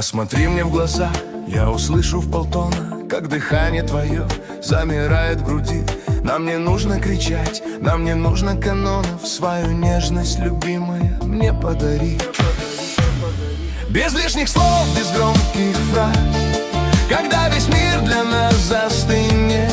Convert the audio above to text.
Посмотри мне в глаза, я услышу в полтона, как дыхание твое замирает в груди. Нам не нужно кричать, нам не нужно канонов. Свою нежность, любимая, мне подари. Без лишних слов, без громких фраз, когда весь мир для нас застынет,